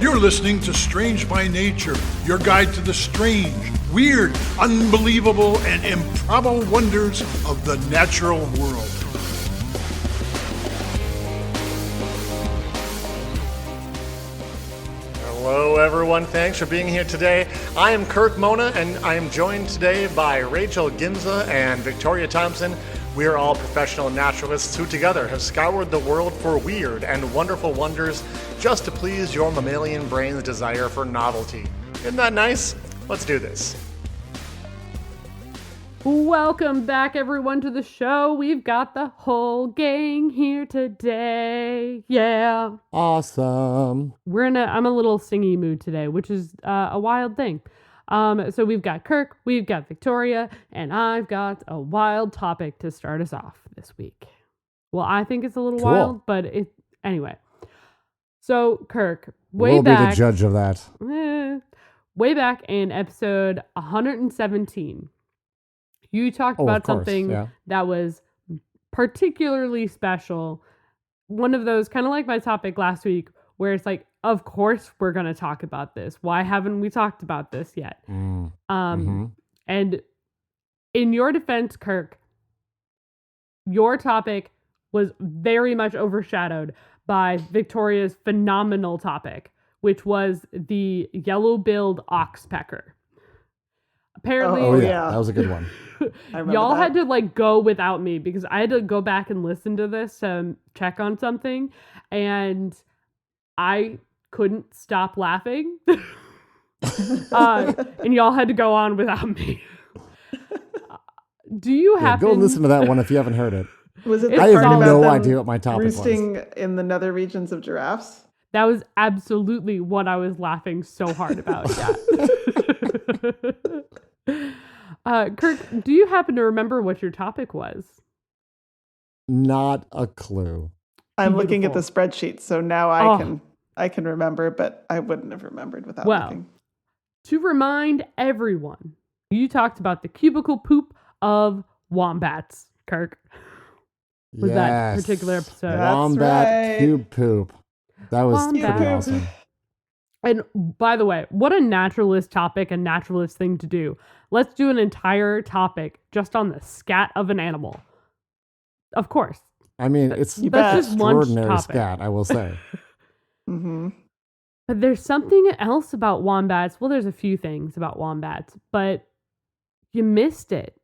You're listening to Strange by Nature, your guide to the strange, weird, unbelievable, and improbable wonders of the natural world. Hello, everyone. Thanks for being here today. I am Kirk Mona, and I am joined today by Rachel Ginza and Victoria Thompson. We are all professional naturalists who together have scoured the world for weird and wonderful wonders just to please your mammalian brain's desire for novelty. Isn't that nice? Let's do this. Welcome back, everyone, to the show. We've got the whole gang here today. Yeah. Awesome. I'm a little singy mood today, which is a wild thing. So we've got Kirk, we've got Victoria, and I've got a wild topic to start us off this week. Well, I think it's a little wild, but anyway. So Kirk, we'll be the judge of that. Way back in episode 117, you talked about something that was particularly special. One of those, kind of like my topic last week, where it's like, of course we're going to talk about this. Why haven't we talked about this yet? And in your defense, Kirk, your topic was very much overshadowed by Victoria's phenomenal topic, which was the yellow-billed oxpecker. Apparently, that was a good one. Y'all had to go without me because I had to go back and listen to this to check on something, and I couldn't stop laughing. And y'all had to go on without me. Do you happen... Go listen to that one if you haven't heard it. Was it I have no idea what my topic was. Roosting in the nether regions of giraffes? That was absolutely what I was laughing so hard about. Yeah. Kirk, do you happen to remember what your topic was? Not a clue. I'm looking at the spreadsheet, so now I can remember, but I wouldn't have remembered without looking. To remind everyone, you talked about the cubicle poop of wombats, Kirk. Was that particular episode? Wombat cube poop. That was pretty awesome. And by the way, what a naturalist topic, a naturalist thing to do. Let's do an entire topic just on the scat of an animal. Of course. I mean, it's extraordinary scat, I will say. But there's something else about wombats. Well, there's a few things about wombats, but you missed it.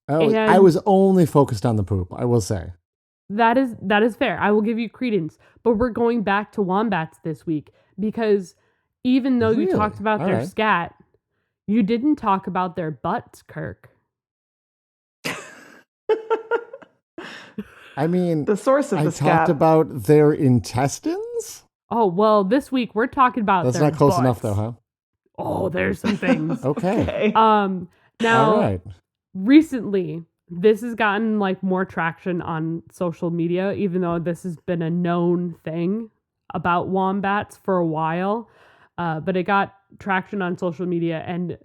Oh, I was only focused on the poop, I will say. That is fair. I will give you credence. But we're going back to wombats this week because even though you talked about their scat, you didn't talk about their butts, Kirk. I mean, the source of the scat. I talked about their intestines? Oh, well, this week we're talking about That's their not close butts. enough, though, huh? Oh, there's some things. Okay. Now, recently, this has gotten more traction on social media, even though this has been a known thing about wombats for a while. But it got traction on social media, and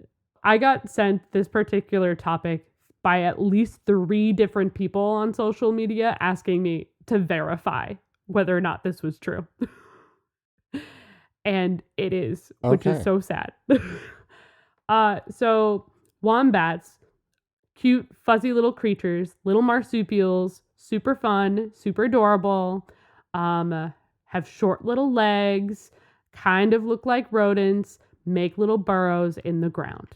I got sent this particular topic by at least 3 different people on social media asking me to verify whether or not this was true. And it is, which is so sad. So wombats, cute, fuzzy little creatures, little marsupials, super fun, super adorable, have short little legs, kind of look like rodents, make little burrows in the ground.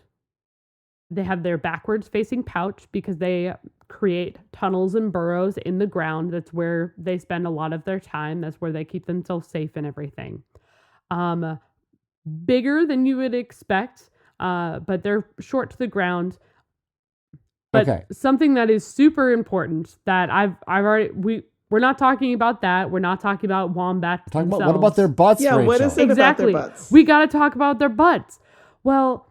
They have their backwards facing pouch because they create tunnels and burrows in the ground. That's where they spend a lot of their time. That's where they keep themselves safe and everything. Bigger than you would expect, but they're short to the ground. But something that is super important that we're not talking about that. We're not talking about wombats themselves. What about their butts, Rachel? What is it about their butts? We got to talk about their butts. Well,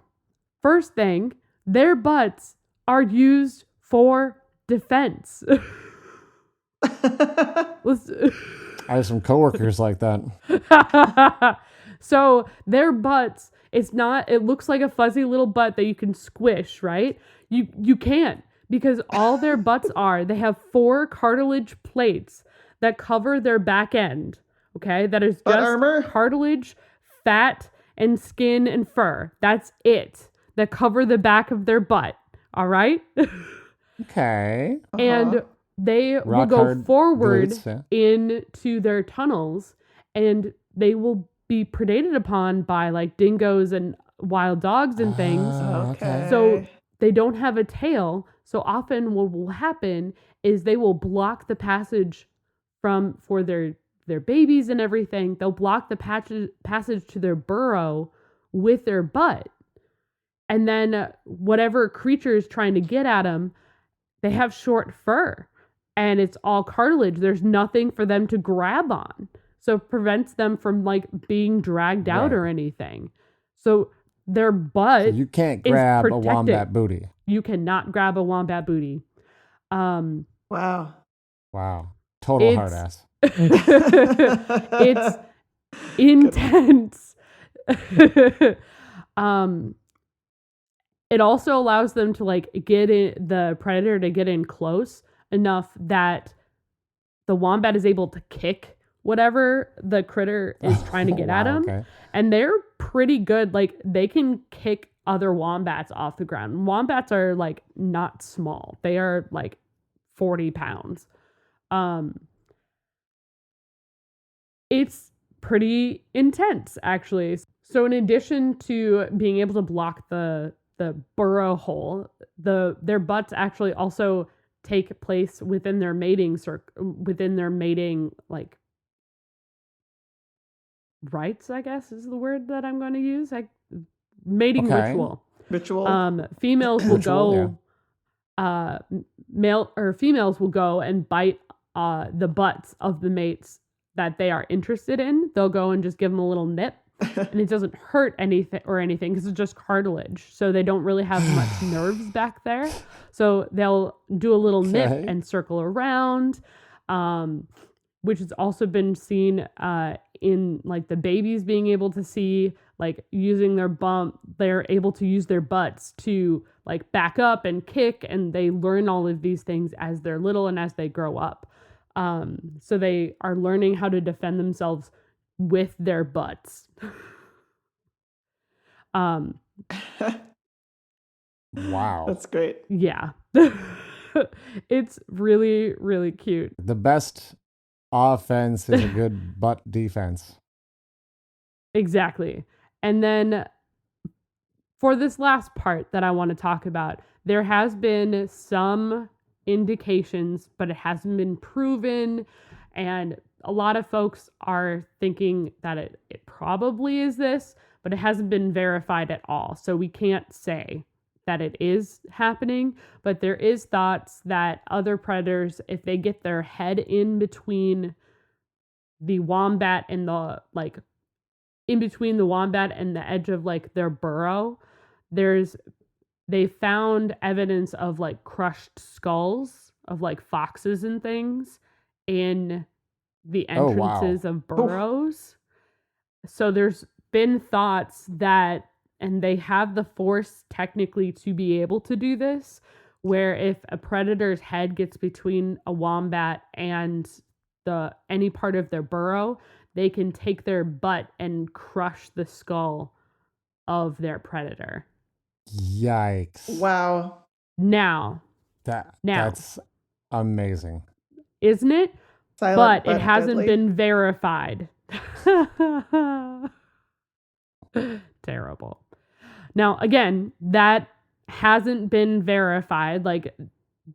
first thing, their butts are used for defense. I have some coworkers like that. So their butts, it looks like a fuzzy little butt that you can squish, right? You can't, because all their butts they have 4 cartilage plates that cover their back end, Okay, that is Butt just armor? cartilage, fat, and skin and fur. That's it. That cover the back of their butt. All right. Okay. And they will Rock go hard forward glutes, yeah. into their tunnels, and they will be predated upon by like dingoes and wild dogs and things. Okay. So they don't have a tail. So often what will happen is they will block the passage for their babies and everything. They'll block the passage to their burrow with their butt. And then whatever creature is trying to get at them, they have short fur and it's all cartilage. There's nothing for them to grab on. So it prevents them from like being dragged out or anything. So their butt, So you can't grab a wombat booty. You cannot grab a wombat booty. Wow. Wow. Total hard ass. It's intense. It also allows them to like get in, the predator to get in close enough that the wombat is able to kick whatever the critter is trying to get at them. Okay. And they're pretty good. Like they can kick other wombats off the ground. Wombats are like not small. They are like 40 pounds. It's pretty intense, actually. So in addition to being able to block the burrow hole, their butts actually also take place within their mating like rites, I guess is the word that I'm going to use. Like mating ritual. Females will go females will go and bite the butts of the mates that they are interested in. They'll go and just give them a little nip. And it doesn't hurt anything because it's just cartilage. So they don't really have much nerves back there. So they'll do a little nip and circle around, which has also been seen in like the babies being able to see, like using their bump. They're able to use their butts to like back up and kick. And they learn all of these things as they're little and as they grow up. So they are learning how to defend themselves with their butts. Wow. That's great. Yeah. It's really, really cute. The best offense is a good butt defense. Exactly. And then for this last part that I want to talk about, there has been some indications, but it hasn't been proven. And a lot of folks are thinking that it probably is this, but it hasn't been verified at all. So we can't say that it is happening, but there is thoughts that other predators, if they get their head in between the wombat and in between the wombat and the edge of like their burrow, they found evidence of like crushed skulls of like foxes and things in the entrances of burrows. So there's been thoughts that, and they have the force technically to be able to do this, where if a predator's head gets between a wombat and any part of their burrow, they can take their butt and crush the skull of their predator. Yikes. Wow. That's amazing. Isn't it? Silent but it hasn't deadly. been verified. Terrible. Now, again, that hasn't been verified. Like,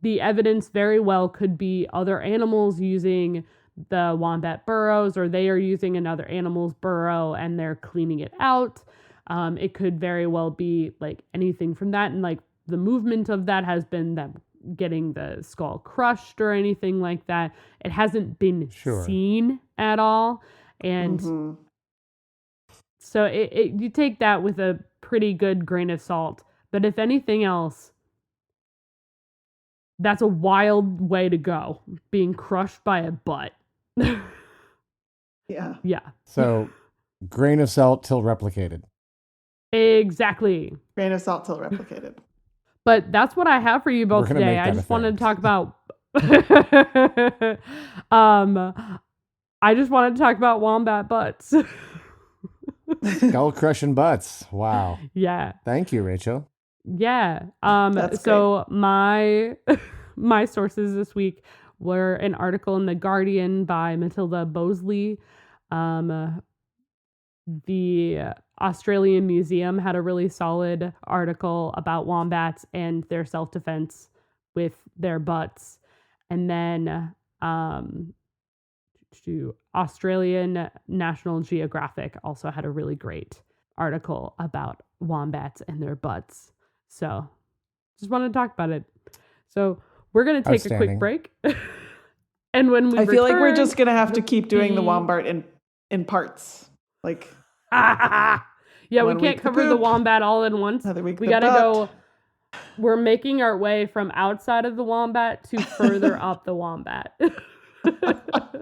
the evidence very well could be other animals using the wombat burrows, or they are using another animal's burrow and they're cleaning it out. It could very well be like anything from that. And like the movement of that has been them getting the skull crushed or anything like that. It hasn't been seen at all. And so you take that with a pretty good grain of salt. But if anything else, that's a wild way to go, being crushed by a butt. Yeah. Yeah. So, grain of salt till replicated. Exactly. Grain of salt till replicated. But that's what I have for you both today. I just wanted to talk about I just wanted to talk about wombat butts. Skull crushing butts. Wow. Yeah. Thank you, Rachel. Yeah. That's so my my sources this week were an article in The Guardian by Matilda Bosley. The Australian Museum had a really solid article about wombats and their self-defense with their butts. And then Australian National Geographic also had a really great article about wombats and their butts. So just wanted to talk about it. So we're going to take a quick break. And when we I feel like we're just going to have to keep doing the wombat in parts. Like, yeah, we can't cover the wombat all in once. We got to go. We're making our way from outside of the wombat to further up the wombat.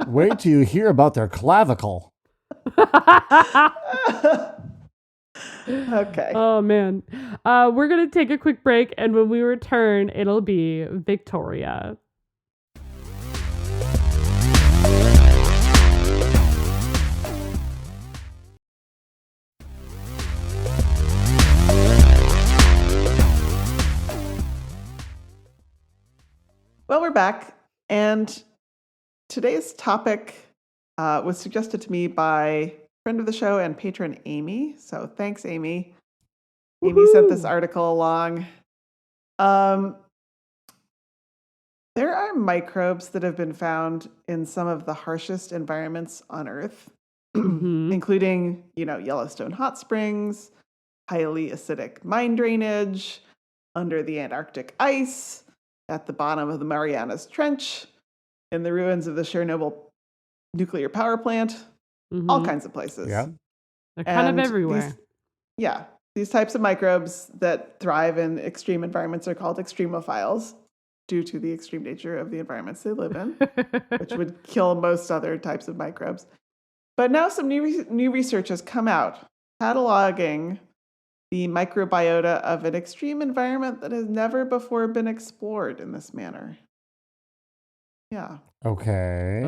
Wait till you hear about their clavicle. Okay. Oh, man. We're going to take a quick break, and when we return, it'll be Victoria. Well, we're back, and today's topic was suggested to me by friend of the show and patron Amy. So thanks, Amy. Woo-hoo. Amy sent this article along. There are microbes that have been found in some of the harshest environments on Earth, including, Yellowstone hot springs, highly acidic mine drainage, under the Antarctic ice, at the bottom of the Marianas Trench, in the ruins of the Chernobyl nuclear power plant, all kinds of places. Yeah. They're kind of everywhere. These types of microbes that thrive in extreme environments are called extremophiles due to the extreme nature of the environments they live in, which would kill most other types of microbes. But now some new research has come out cataloging the microbiota of an extreme environment that has never before been explored in this manner. Yeah. Okay.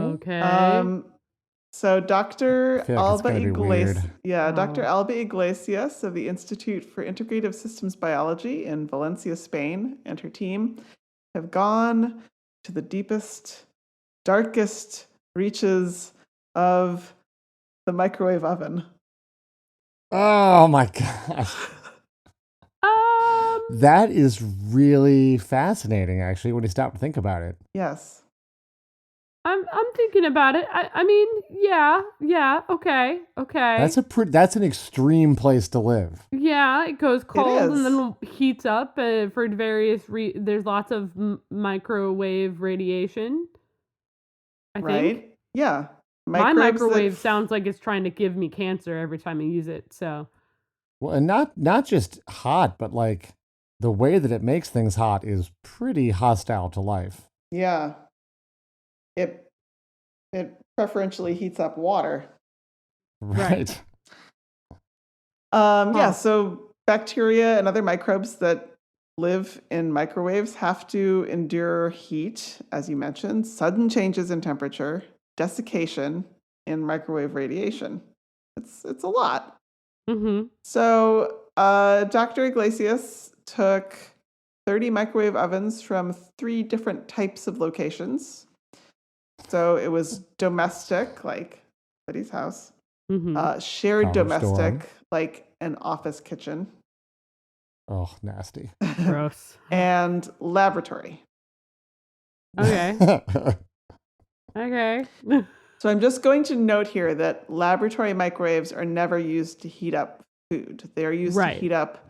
So Dr. Alba Iglesias, Oh. Dr. Alba Iglesias of the Institute for Integrative Systems Biology in Valencia, Spain, and her team have gone to the deepest, darkest reaches of the microwave oven. Oh my gosh. That is really fascinating, actually, when you stop to think about it. Yes. I'm thinking about it. I mean, yeah, okay. That's an extreme place to live. Yeah, it goes cold and then heats up for various there's lots of microwave radiation. I think. Yeah. My microwave sounds like it's trying to give me cancer every time I use it. So. Well, and not just hot, but like the way that it makes things hot is pretty hostile to life. Yeah. It preferentially heats up water. Right. So bacteria and other microbes that live in microwaves have to endure heat, as you mentioned, sudden changes in temperature, desiccation, and microwave radiation. It's a lot. So Dr. Iglesias took 30 microwave ovens from 3 different types of locations. So it was domestic, like somebody's house, shared Power domestic, store. like an office kitchen. Oh, nasty. Gross. And laboratory. Okay. Okay. So I'm just going to note here that laboratory microwaves are never used to heat up food. They're used to heat up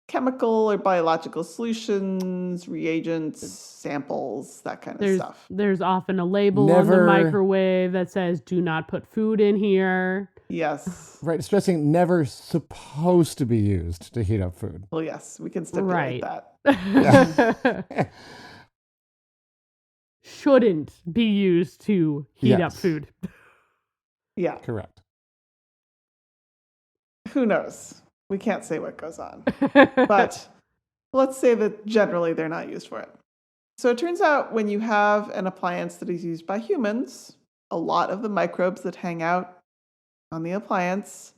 chemical or biological solutions, reagents, samples, that kind of stuff. There's often a label on the microwave that says, do not put food in here. Yes. Right. Stressing never supposed to be used to heat up food. Well, yes, we can stipulate that. Yeah. Shouldn't be used to heat up food. Yeah. Correct. Who knows? We can't say what goes on. But let's say that generally they're not used for it. So it turns out when you have an appliance that is used by humans, a lot of the microbes that hang out on the appliance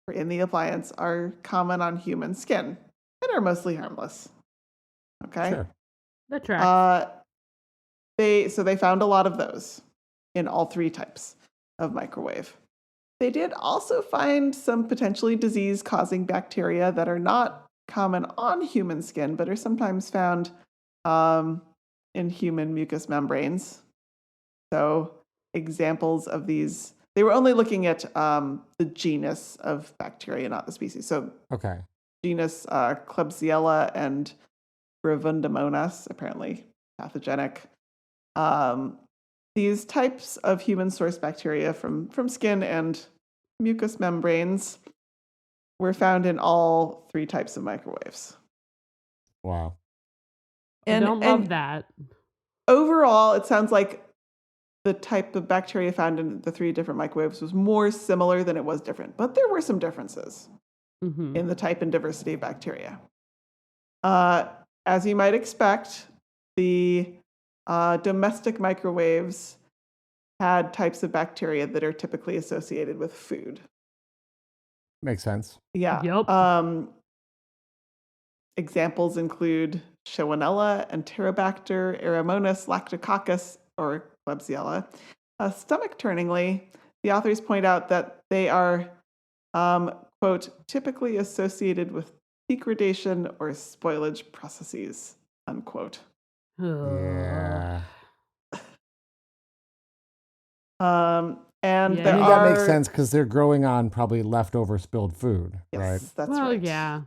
or in the appliance are common on human skin and are mostly harmless. Okay. Sure. That tracks. They found a lot of those in all three types of microwave. They did also find some potentially disease-causing bacteria that are not common on human skin, but are sometimes found in human mucous membranes. So examples of these, they were only looking at the genus of bacteria, not the species. So Okay. genus Klebsiella and Brevindomonas, apparently pathogenic. These types of human-sourced bacteria from skin and mucous membranes were found in all three types of microwaves. Wow. I don't love that. Overall, it sounds like the type of bacteria found in the three different microwaves was more similar than it was different, but there were some differences in the type and diversity of bacteria. As you might expect, the domestic microwaves had types of bacteria that are typically associated with food. Makes sense. Yeah. Yep. Examples include Shawinella, Enterobacter, Aeromonas, Lactococcus, or Klebsiella. Stomach-turningly, the authors point out that they are, quote, typically associated with degradation or spoilage processes, unquote. Yeah. And Yeah. there I mean, are... that makes sense because they're growing on probably leftover spilled food, Yes, right? that's well, right. yeah.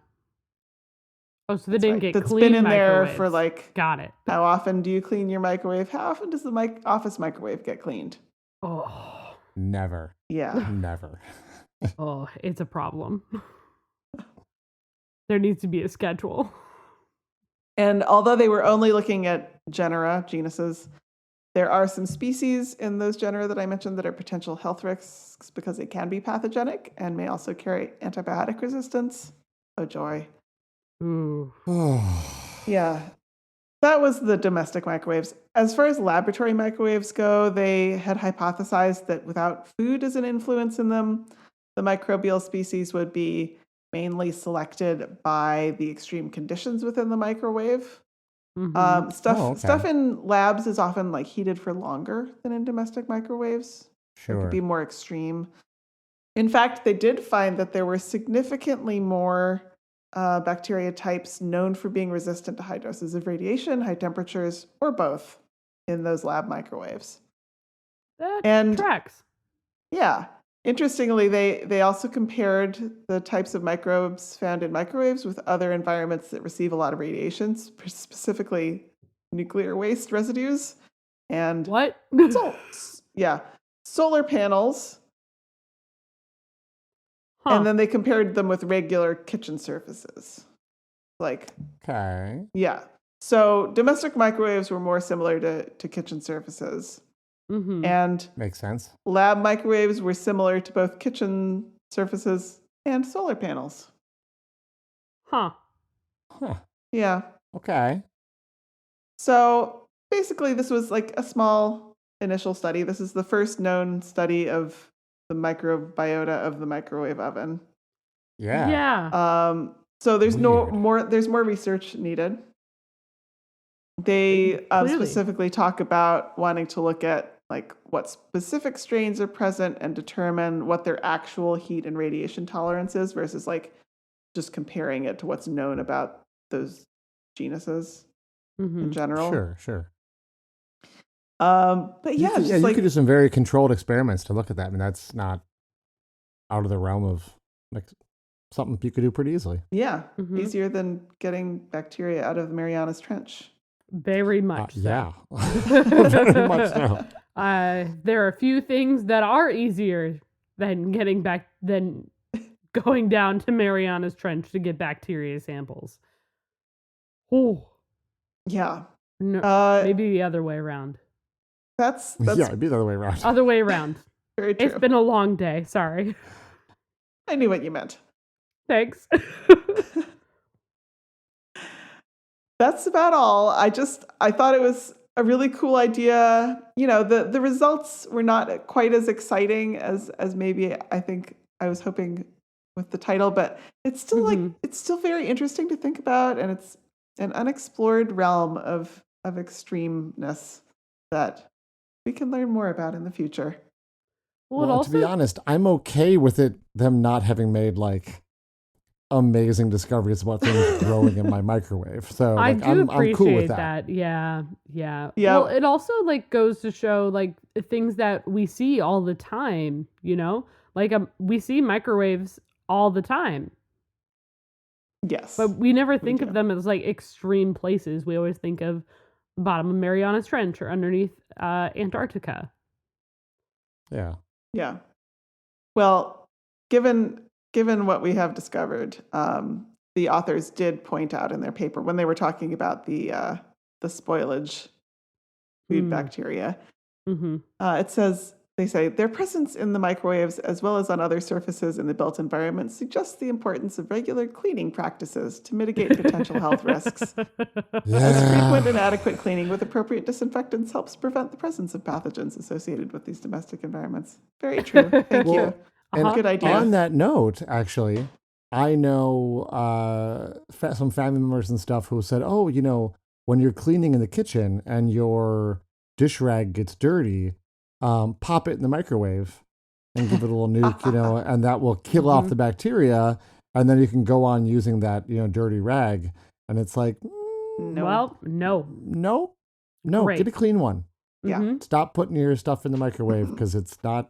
Oh, so they That's didn't right. get That's clean been in there microwaves. for like... Got it. How often do you clean your microwave? How often does the office microwave get cleaned? Oh. Never. Yeah. Never. Oh, it's a problem. There needs to be a schedule. And although they were only looking at genera, genuses, there are some species in those genera that I mentioned that are potential health risks because they can be pathogenic and may also carry antibiotic resistance. Oh, joy. Ooh. Yeah. That was the domestic microwaves. As far as laboratory microwaves go, they had hypothesized that without food as an influence in them, the microbial species would be mainly selected by the extreme conditions within the microwave. Stuff in labs is often like heated for longer than in domestic microwaves. Sure. It could be more extreme. In fact, they did find that there were significantly more bacteria types known for being resistant to high doses of radiation, high temperatures, or both in those lab microwaves. That tracks. Yeah. Interestingly, they also compared the types of microbes found in microwaves with other environments that receive a lot of radiation, specifically nuclear waste residues and what? solar panels. Huh. And then they compared them with regular kitchen surfaces. Okay. Yeah. So domestic microwaves were more similar to kitchen surfaces. And makes sense. Lab microwaves were similar to both kitchen surfaces and solar panels. Huh. Yeah. Okay. So basically, this was like a small initial study. This is the first known study of the microbiota of the microwave oven. Yeah. Yeah. So there's more research needed. They specifically talk about wanting to look at like what specific strains are present and determine what their actual heat and radiation tolerance is versus like just comparing it to what's known about those genuses in general. Sure. But yeah, you could do some very controlled experiments to look at that. I mean, that's not out of the realm of like something you could do pretty easily. Yeah, easier than getting bacteria out of the Marianas Trench. Very much so. Yeah, very much so. There are a few things that are easier than going down to Marianas Trench to get bacteria samples. Oh. Yeah. No, maybe the other way around. That's it'd be the other way around. Other way around. Very true. It's been a long day. Sorry. I knew what you meant. Thanks. That's about all. I thought it was a really cool idea. The results were not quite as exciting as maybe I think I was hoping with the title, but it's still it's still very interesting to think about, and it's an unexplored realm of extremeness that we can learn more about in the future. Well, to be honest, I'm okay with them not having made amazing discoveries about things growing in my microwave. So I do appreciate I'm cool with that. Yeah. Well, it also goes to show things that we see all the time, we see microwaves all the time. Yes. But we never think of them as extreme places. We always think of the bottom of Marianas Trench or underneath Antarctica. Yeah. Yeah. Well, given what we have discovered, the authors did point out in their paper when they were talking about the spoilage food bacteria. It says, they say, their presence in the microwaves as well as on other surfaces in the built environment suggests the importance of regular cleaning practices to mitigate potential health risks. As frequent and adequate cleaning with appropriate disinfectants helps prevent the presence of pathogens associated with these domestic environments. Very true. Thank you. And good idea. On that note, actually, I know some family members and stuff who said, oh, when you're cleaning in the kitchen and your dish rag gets dirty, pop it in the microwave and give it a little nuke, and that will kill off the bacteria. And then you can go on using that, dirty rag. And it's like, no. Well, no. Great. Get a clean one. Yeah. Stop putting your stuff in the microwave because that's not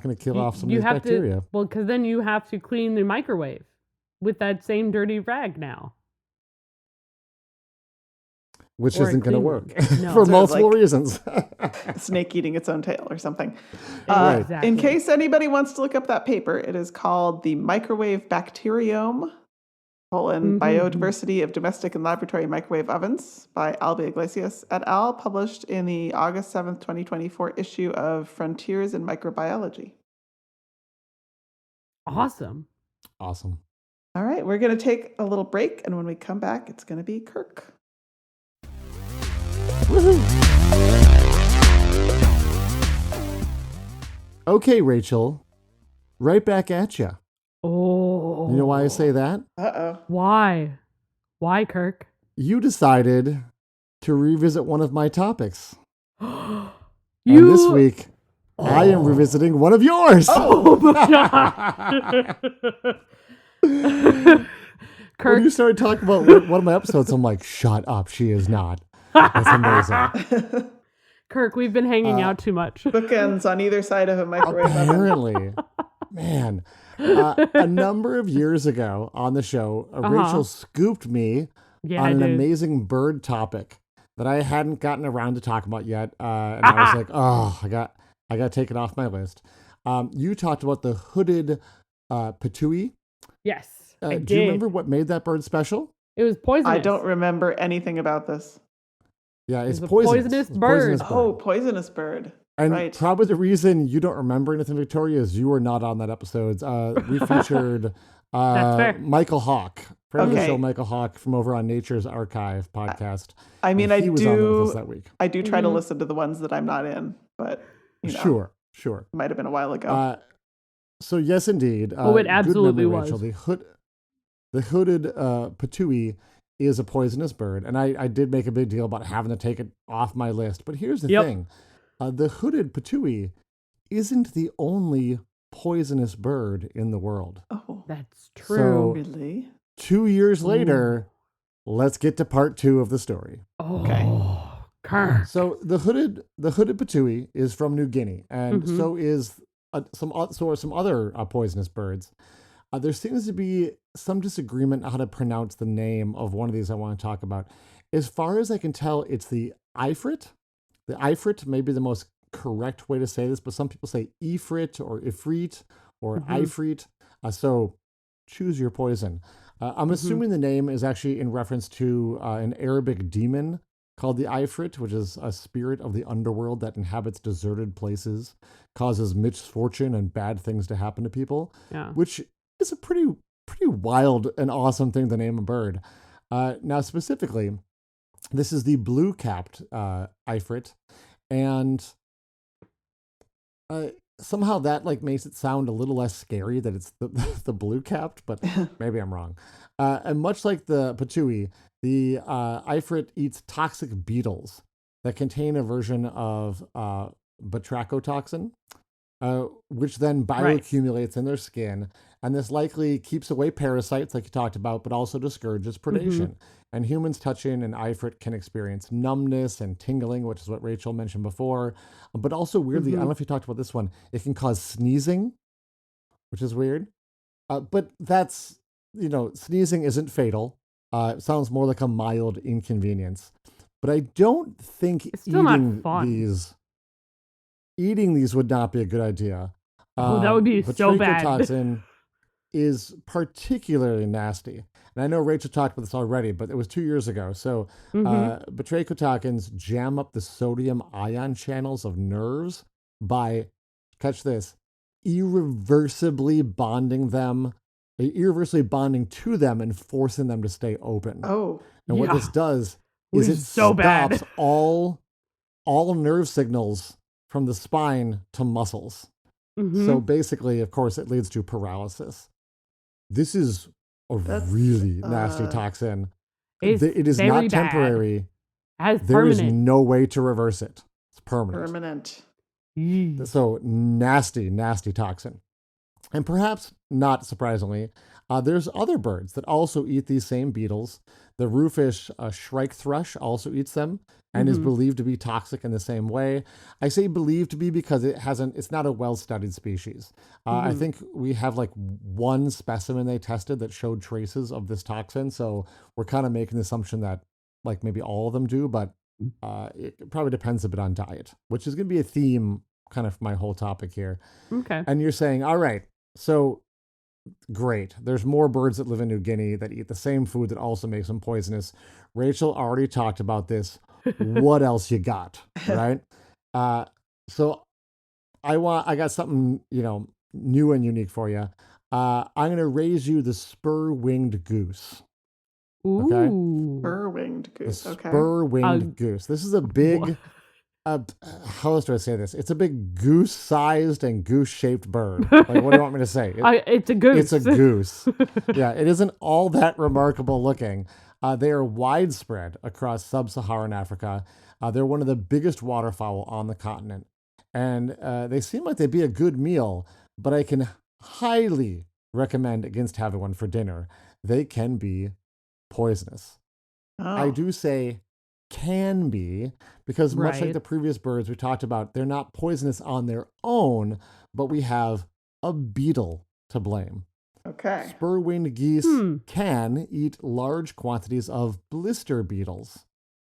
going to kill off some of these bacteria. Because then you have to clean the microwave with that same dirty rag now. Which isn't going to work for multiple reasons. Snake eating its own tail or something. Exactly. In case anybody wants to look up that paper, it is called The Microwave Bacteriome, Biodiversity of Domestic and Laboratory Microwave Ovens by Alba Iglesias et al., published in the August 7th, 2024 issue of Frontiers in Microbiology. Awesome. All right, we're going to take a little break, and when we come back, it's going to be Kirk. Woohoo! Okay, Rachel, right back at you. Oh. You know why I say that? Uh-oh. Why? Why, Kirk? You decided to revisit one of my topics. And this week, I am revisiting one of yours. Oh my God. Kirk. When you started talking about one of my episodes, I'm like, shut up, she is not. That's amazing. Kirk, we've been hanging out too much. Bookends on either side of a microwave oven. Apparently. Man. A number of years ago on the show, Rachel scooped me on an amazing bird topic that I hadn't gotten around to talking about yet. And I was like, oh, I got to take it off my list. You talked about the hooded patooey. Yes, I did. Do you remember what made that bird special? It was poisonous. I don't remember anything about this. Yeah, it's poisonous bird. Oh, poisonous bird. And probably the reason you don't remember anything, Victoria, is you were not on that episode. We featured Michael Hawk, friend of the show, Michael Hawk from over on Nature's Archive podcast. I mean, he was on with us that week. I do try to listen to the ones that I'm not in, but sure. It might have been a while ago. So yes, indeed. It absolutely was. Rachel, the hooded patooey is a poisonous bird, and I did make a big deal about having to take it off my list. But here's the thing. The hooded patooey isn't the only poisonous bird in the world. Oh, that's true. So, really? 2 years later, let's get to part 2 of the story. Okay. Kirk. So the hooded patooey is from New Guinea, and so is some other poisonous birds. There seems to be some disagreement on how to pronounce the name of one of these I want to talk about. As far as I can tell, it's the ifrit. The ifrit may be the most correct way to say this, but some people say ifrit or ifrit or ifrit. So choose your poison. I'm assuming the name is actually in reference to an Arabic demon called the ifrit, which is a spirit of the underworld that inhabits deserted places, causes misfortune and bad things to happen to people, which is a pretty wild and awesome thing to name a bird. Now, specifically, This is the blue-capped ifrit, and somehow that like makes it sound a little less scary that it's the blue-capped, but maybe I'm wrong. And much like the patui, the ifrit eats toxic beetles that contain a version of batrachotoxin, which then bioaccumulates in their skin. And this likely keeps away parasites, like you talked about, but also discourages predation. And humans touching an ifrit can experience numbness and tingling, which is what Rachel mentioned before. But also, weirdly, I don't know if you talked about this one, it can cause sneezing, which is weird. But that's, sneezing isn't fatal. It sounds more like a mild inconvenience. But I don't think eating these would not be a good idea. That would be so bad. Batrachotoxin is particularly nasty. And I know Rachel talked about this already, but it was 2 years ago. So batrachotoxins jam up the sodium ion channels of nerves by, catch this, irreversibly bonding to them and forcing them to stay open. Oh. And what this does is it stops all nerve signals from the spine to muscles. So basically, of course, it leads to paralysis. This is a really nasty toxin. It is not temporary. There is no way to reverse it. It's permanent. So nasty, nasty toxin. And perhaps not surprisingly, there's other birds that also eat these same beetles. The roofish shrike thrush also eats them and is believed to be toxic in the same way. I say believed to be because it's not a well-studied species. I think we have like one specimen they tested that showed traces of this toxin. So we're kind of making the assumption that like maybe all of them do, but it probably depends a bit on diet, which is going to be a theme kind of my whole topic here. Okay. And you're saying, all right, so great. There's more birds that live in New Guinea that eat the same food that also makes them poisonous. Rachel already talked about this. What else you got? Right? So I got something, new and unique for you. I'm going to raise you the spur-winged goose. Ooh. Okay? Spur-winged goose. Okay. Spur-winged goose. This is a big, how else do I say this? It's a big goose-sized and goose-shaped bird. Like, what do you want me to say? It's a goose. It's a goose. Yeah, it isn't all that remarkable looking. They are widespread across sub-Saharan Africa. They're one of the biggest waterfowl on the continent. And they seem like they'd be a good meal, but I can highly recommend against having one for dinner. They can be poisonous. Oh. I do say can be, because much like the previous birds we talked about, they're not poisonous on their own, but we have a beetle to blame. Okay. Spur-winged geese can eat large quantities of blister beetles.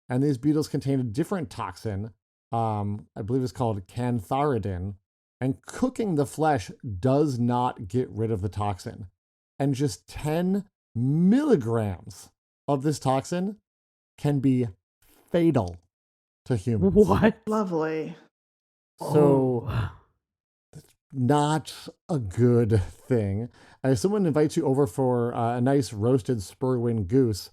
And these beetles contain a different toxin, I believe it's called cantharidin, and cooking the flesh does not get rid of the toxin. And just 10 milligrams of this toxin can be fatal to humans. What? Lovely. So, not a good thing. If someone invites you over for a nice roasted spur-winged goose,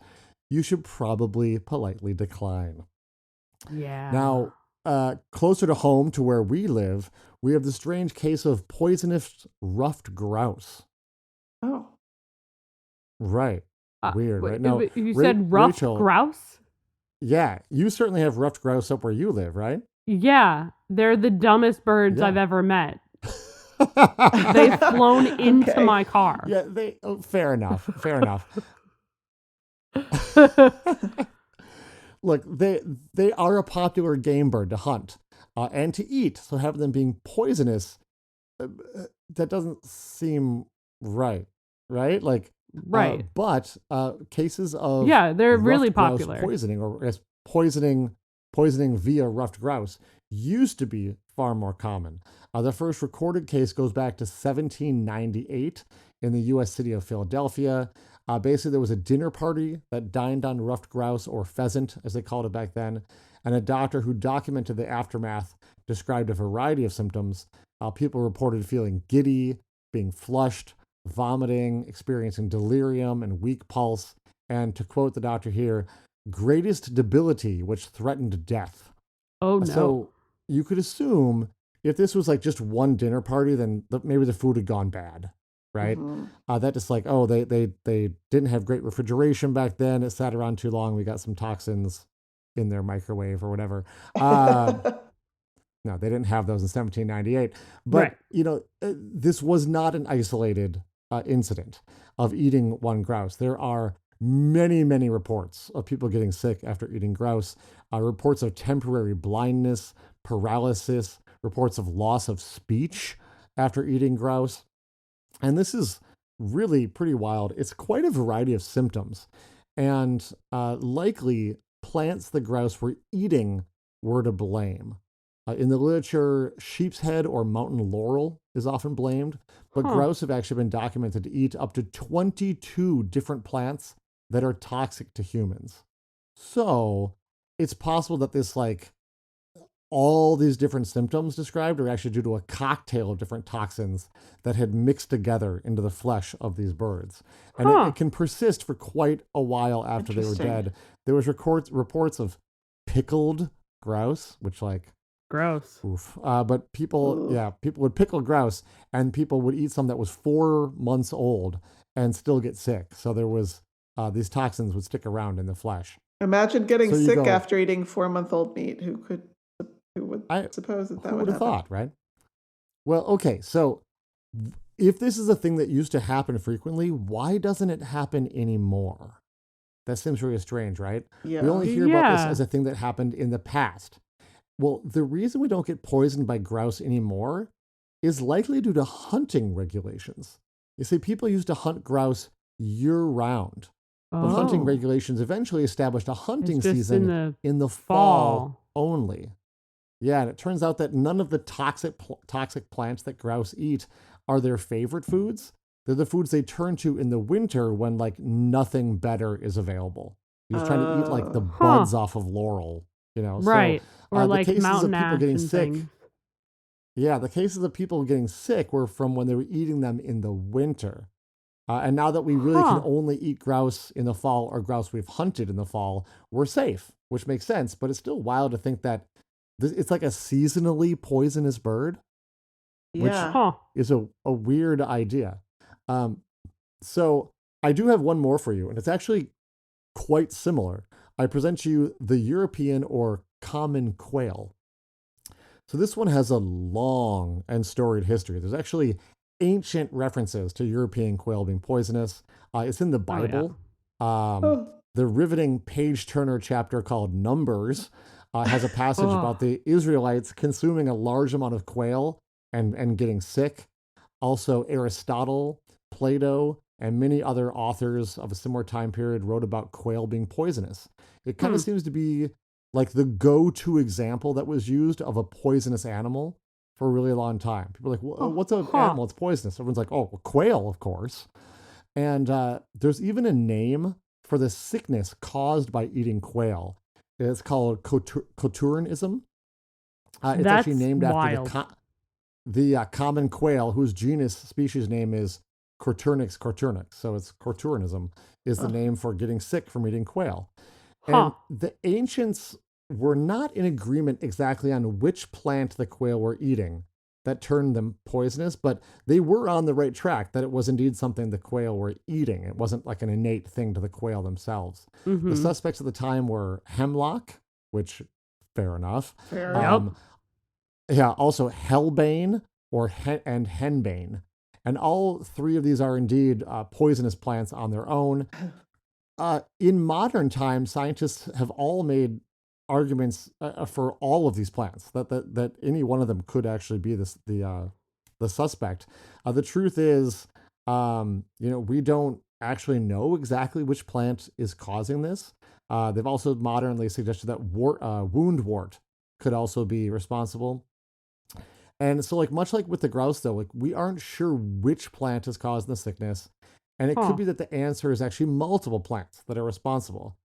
you should probably politely decline. Yeah. Now, closer to home to where we live, we have the strange case of poisonous ruffed grouse. Oh. Right. Weird, right? Now, you said ruffed grouse? Yeah, you certainly have ruffed grouse up where you live, right? Yeah, they're the dumbest birds I've ever met. They've flown into my car. Yeah, fair enough. Fair enough. Look, they are a popular game bird to hunt and to eat. So having them being poisonous, that doesn't seem right? Like, right. But cases of they're really popular poisoning, or I guess poisoning via ruffed grouse used to be far more common. The first recorded case goes back to 1798 in the U.S. city of Philadelphia. Basically, there was a dinner party that dined on ruffed grouse, or pheasant, as they called it back then, and a doctor who documented the aftermath described a variety of symptoms. People reported feeling giddy, being flushed, vomiting, experiencing delirium and weak pulse. And to quote the doctor here, greatest debility, which threatened death. Oh, no. So you could assume if this was like just one dinner party, then maybe the food had gone bad, right? That just like, oh, they didn't have great refrigeration back then. It sat around too long. We got some toxins in their microwave or whatever. No, they didn't have those in 1798. But, this was not an isolated incident of eating one grouse. There are many, many reports of people getting sick after eating grouse, reports of temporary blindness, paralysis, reports of loss of speech after eating grouse. And this is really pretty wild. It's quite a variety of symptoms. And likely plants the grouse were eating were to blame. In the literature, sheep's head or mountain laurel is often blamed, but grouse have actually been documented to eat up to 22 different plants that are toxic to humans. So it's possible that this, like, all these different symptoms described are actually due to a cocktail of different toxins that had mixed together into the flesh of these birds. And it can persist for quite a while after they were dead. There was reports of pickled grouse, which, like, gross. Oof. But people would pickle grouse, and people would eat some that was 4 months old and still get sick. So there was these toxins would stick around in the flesh. Imagine getting sick after eating 4-month-old meat. Who would suppose that would would have thought, right? Well, okay. So if this is a thing that used to happen frequently, why doesn't it happen anymore? That seems really strange, right? Yeah. We only hear about this as a thing that happened in the past. Well, the reason we don't get poisoned by grouse anymore is likely due to hunting regulations. You see, people used to hunt grouse year-round. But hunting regulations eventually established a hunting season in the fall only. Yeah, and it turns out that none of the toxic plants that grouse eat are their favorite foods. They're the foods they turn to in the winter when, like, nothing better is available. You're just trying to eat, like, the buds off of laurel, Right. So, or like the cases mountain of people ash getting and sick. things. Yeah, the cases of people getting sick were from when they were eating them in the winter. And now that we really can only eat grouse in the fall or grouse we've hunted in the fall, we're safe, which makes sense. But it's still wild to think that it's like a seasonally poisonous bird, which is a weird idea. So I do have one more for you, and it's actually quite similar. I present you the European or common quail. So this one has a long and storied history. There's actually ancient references to European quail being poisonous. It's in the Bible. The riveting page-turner chapter called Numbers has a passage about the Israelites consuming a large amount of quail and getting sick. Also, Aristotle, Plato, and many other authors of a similar time period wrote about quail being poisonous. It kind of seems to be like the go-to example that was used of a poisonous animal for a really long time. People are like, well, what's an animal? It's poisonous. Everyone's like, oh, well, quail, of course. And there's even a name for the sickness caused by eating quail. It's called coturnism. It's actually named after the common quail, whose genus species name is Coturnix coturnix. So it's coturnism is the name for getting sick from eating quail. And the ancients were not in agreement exactly on which plant the quail were eating that turned them poisonous, but they were on the right track that it was indeed something the quail were eating. It wasn't like an innate thing to the quail themselves. The suspects at the time were hemlock, which, fair enough. Also hellebane and henbane. And all three of these are indeed poisonous plants on their own. In modern times, scientists have all made arguments for all of these plants, that any one of them could actually be the suspect. The truth is, we don't actually know exactly which plant is causing this. They've also modernly suggested that woundwort could also be responsible. And so, like, much like with the grouse, though, like, we aren't sure which plant is causing the sickness. And it could be that the answer is actually multiple plants that are responsible.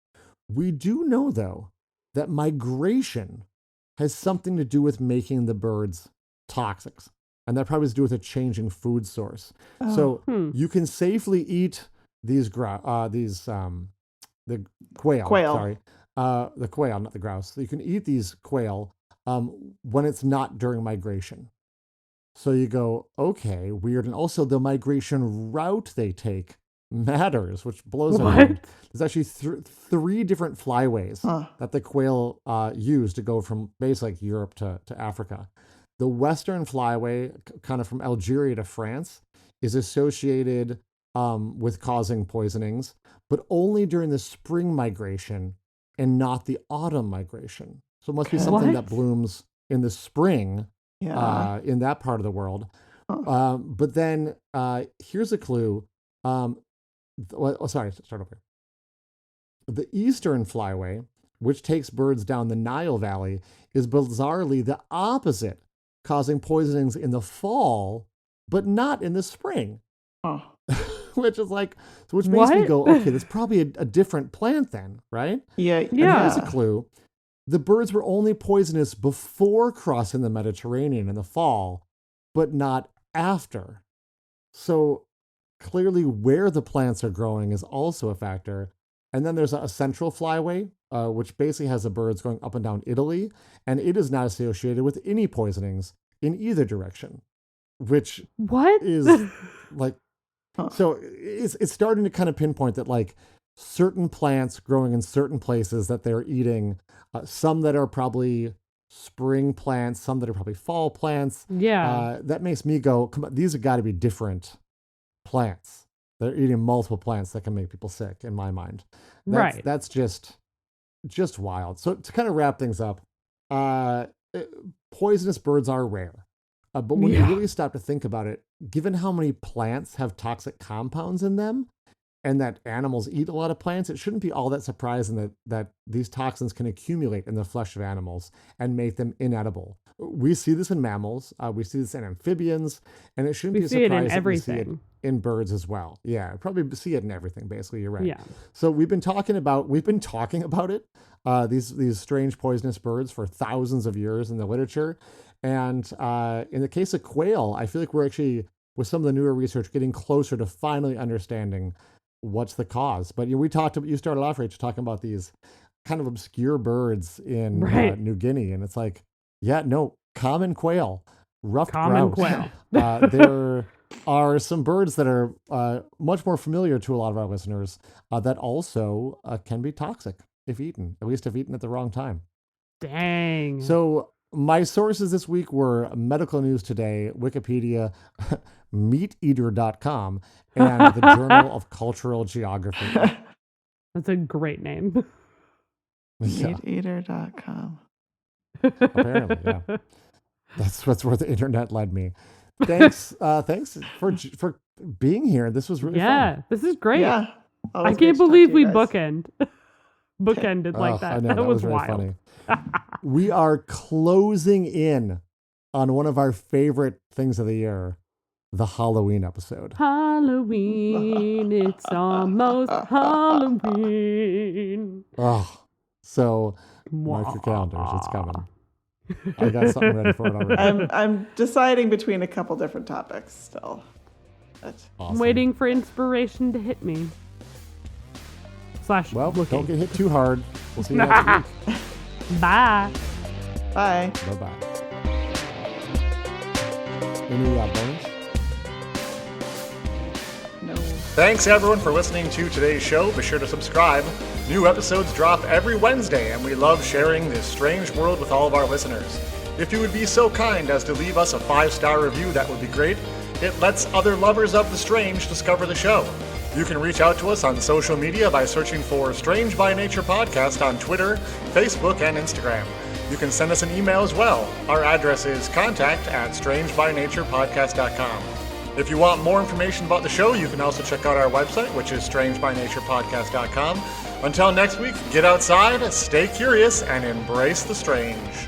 We do know, though, that migration has something to do with making the birds toxic. And that probably has to do with a changing food source. So you can safely eat the quail. Sorry. the quail, not the grouse. So you can eat these quail when it's not during migration. So you go, okay, weird. And also the migration route they take matters, which blows my mind. There's actually three different flyways that the quail use to go from basically like Europe to Africa. The Western flyway, kind of from Algeria to France, is associated with causing poisonings, but only during the spring migration and not the autumn migration. So it must be something that blooms in the spring in that part of the world. But then here's a clue. Sorry, start over. The Eastern flyway, which takes birds down the Nile Valley, is bizarrely the opposite, causing poisonings in the fall, but not in the spring. Which is like, which makes me go, okay, that's probably a different plant then, right? Yeah. And here's a clue. The birds were only poisonous before crossing the Mediterranean in the fall, but not after. So clearly where the plants are growing is also a factor. And then there's a central flyway, which basically has the birds going up and down Italy, and it is not associated with any poisonings in either direction, which is like, so it's starting to kind of pinpoint that like certain plants growing in certain places that they're eating, some that are probably spring plants, some that are probably fall plants. Yeah. That makes me go, come on, these have got to be different plants. They're eating multiple plants that can make people sick, in my mind. That's just wild. So to kind of wrap things up, poisonous birds are rare. But when you really stop to think about it, given how many plants have toxic compounds in them, and that animals eat a lot of plants, it shouldn't be all that surprising that these toxins can accumulate in the flesh of animals and make them inedible. We see this in mammals, we see this in amphibians, and it shouldn't be a surprise that we see it in birds as well. Yeah, probably see it in everything, basically, you're right. Yeah. So we've been talking about it, these strange poisonous birds for thousands of years in the literature. And in the case of quail, I feel like we're actually, with some of the newer research, getting closer to finally understanding what's the cause. But you started off, Rachel, talking about these kind of obscure birds in New Guinea. And it's like, common quail, ruffed grouse. There are some birds that are much more familiar to a lot of our listeners that also can be toxic if eaten, at least if eaten at the wrong time. Dang. So my sources this week were Medical News Today, Wikipedia, meateater.com, and the Journal of Cultural Geography. That's a great name. Meateater.com. Apparently, yeah. That's where the internet led me. Thanks for being here. This was really fun. Yeah, this is great. Yeah. I can't believe we bookended like that. I know, that was really wild. Funny. We are closing in on one of our favorite things of the year, the Halloween episode. Halloween, it's almost Halloween. Oh, so mark your calendars. It's coming. I got something ready for it already. I'm deciding between a couple different topics still. Awesome. I'm waiting for inspiration to hit me. Don't get hit too hard. We'll see you next week. Bye. Bye. Bye-bye. Any bonus? No. Thanks, everyone, for listening to today's show. Be sure to subscribe. New episodes drop every Wednesday, and we love sharing this strange world with all of our listeners. If you would be so kind as to leave us a 5-star review, that would be great. It lets other lovers of the strange discover the show. You can reach out to us on social media by searching for Strange by Nature Podcast on Twitter, Facebook, and Instagram. You can send us an email as well. Our address is contact@strangebynaturepodcast.com. If you want more information about the show, you can also check out our website, which is strangebynaturepodcast.com. Until next week, get outside, stay curious, and embrace the strange.